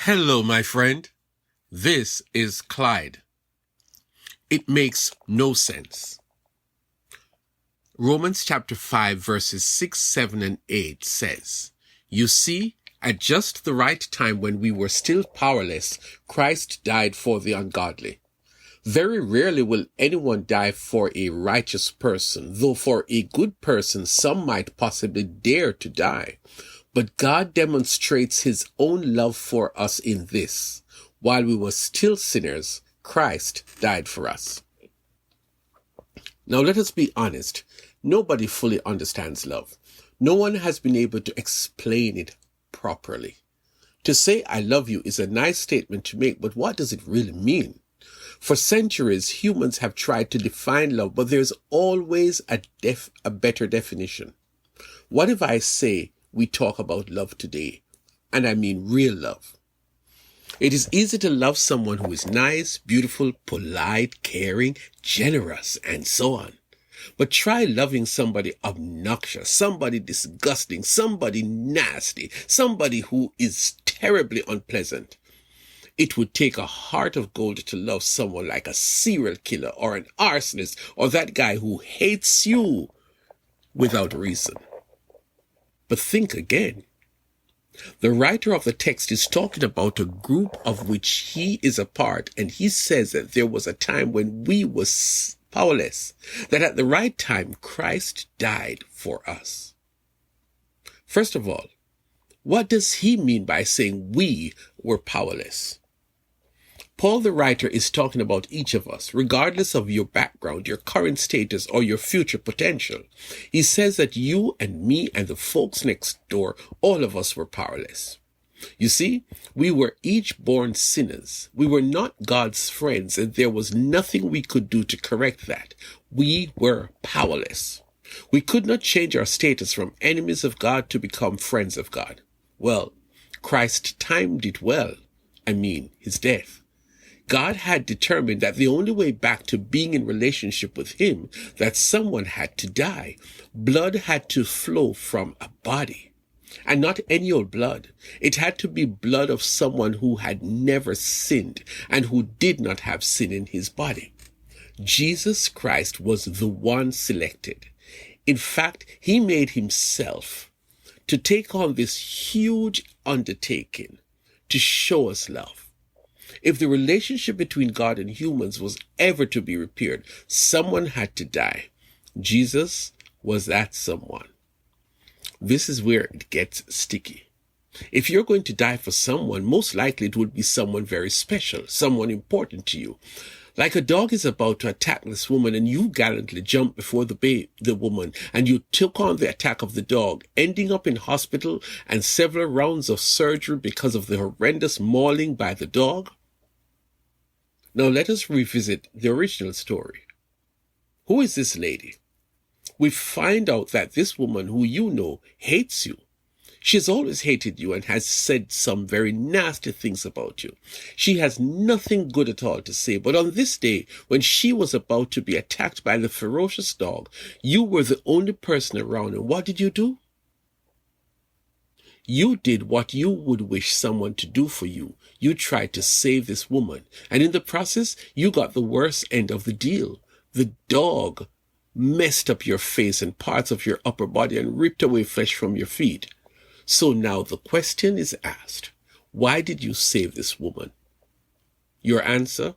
Hello, my friend. This is Clyde. It makes no sense. Romans chapter 5 verses 6, 7, and 8 says, "You see, at just the right time when we were still powerless, Christ died for the ungodly. Very rarely will anyone die for a righteous person, though for a good person some might possibly dare to die. But God demonstrates his own love for us in this: while we were still sinners, Christ died for us." Now let us be honest. Nobody fully understands love. No one has been able to explain it properly. To say "I love you" is a nice statement to make, but what does it really mean? For centuries, humans have tried to define love, but there's always a better definition. What if I say we talk about love today, and I mean real love? It is easy to love someone who is nice, beautiful, polite, caring, generous, and so on. But try loving somebody obnoxious, somebody disgusting, somebody nasty, somebody who is terribly unpleasant. It would take a heart of gold to love someone like a serial killer or an arsonist or that guy who hates you without reason. But think again. The writer of the text is talking about a group of which he is a part, and he says that there was a time when we were powerless, that at the right time Christ died for us. First of all, what does he mean by saying we were powerless? Paul the writer is talking about each of us, regardless of your background, your current status, or your future potential. He says that you and me and the folks next door, all of us were powerless. You see, we were each born sinners. We were not God's friends, and there was nothing we could do to correct that. We were powerless. We could not change our status from enemies of God to become friends of God. Well, Christ timed it well. His death. God had determined that the only way back to being in relationship with him, that someone had to die. Blood had to flow from a body. And not any old blood. It had to be blood of someone who had never sinned and who did not have sin in his body. Jesus Christ was the one selected. In fact, he made himself to take on this huge undertaking to show us love. If the relationship between God and humans was ever to be repaired, someone had to die. Jesus was that someone. This is where it gets sticky. If you're going to die for someone, most likely it would be someone very special, someone important to you. Like a dog is about to attack this woman, and you gallantly jumped before the woman, and you took on the attack of the dog, ending up in hospital and several rounds of surgery because of the horrendous mauling by the dog. Now let us revisit the original story. Who is this lady? We find out that this woman, who you know, hates you. She has always hated you and has said some very nasty things about you. She has nothing good at all to say, but on this day, when she was about to be attacked by the ferocious dog, you were the only person around, and what did you do? You did what you would wish someone to do for you. You tried to save this woman, and in the process, you got the worst end of the deal. The dog messed up your face and parts of your upper body and ripped away flesh from your feet. So now the question is asked, why did you save this woman? Your answer?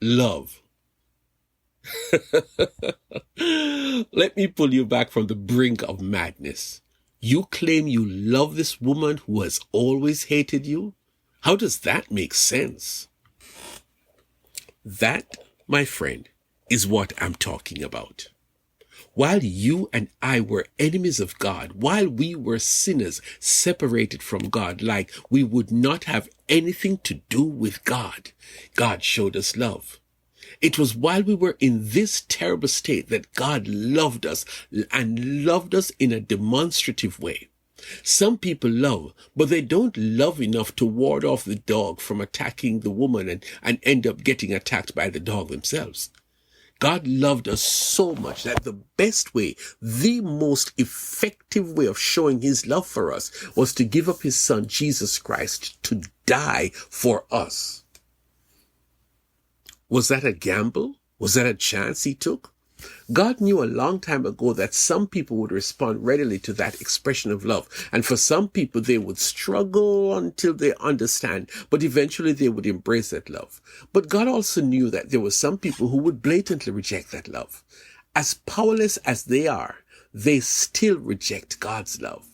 Love. Let me pull you back from the brink of madness. You claim you love this woman who has always hated you? How does that make sense? That, my friend, is what I'm talking about. While you and I were enemies of God, while we were sinners separated from God, like we would not have anything to do with God, God showed us love. It was while we were in this terrible state that God loved us, and loved us in a demonstrative way. Some people love, but they don't love enough to ward off the dog from attacking the woman and end up getting attacked by the dog themselves. God loved us so much that the best way, the most effective way of showing his love for us was to give up his son, Jesus Christ, to die for us. Was that a gamble? Was that a chance he took? God knew a long time ago that some people would respond readily to that expression of love. And for some people, they would struggle until they understand, but eventually they would embrace that love. But God also knew that there were some people who would blatantly reject that love. As powerless as they are, they still reject God's love.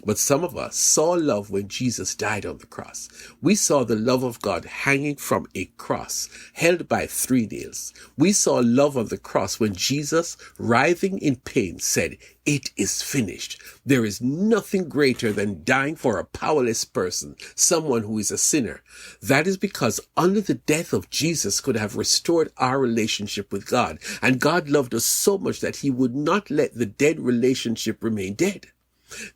But some of us saw love when Jesus died on the cross. We saw the love of God hanging from a cross, held by 3 nails. We saw love on the cross when Jesus, writhing in pain, said, "It is finished." There is nothing greater than dying for a powerless person, someone who is a sinner. That is because only the death of Jesus could have restored our relationship with God. And God loved us so much that he would not let the dead relationship remain dead.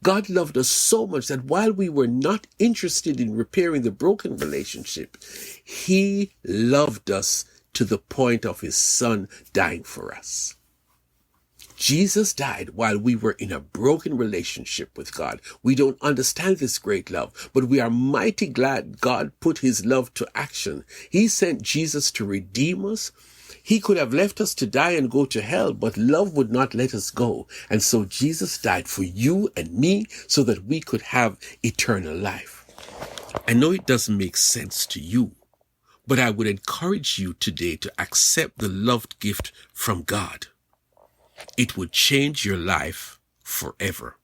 God loved us so much that while we were not interested in repairing the broken relationship, he loved us to the point of his son dying for us. Jesus died while we were in a broken relationship with God. We don't understand this great love, but we are mighty glad God put his love to action. He sent Jesus to redeem us. He could have left us to die and go to hell, but love would not let us go. And so Jesus died for you and me so that we could have eternal life. I know it doesn't make sense to you, but I would encourage you today to accept the loved gift from God. It would change your life forever.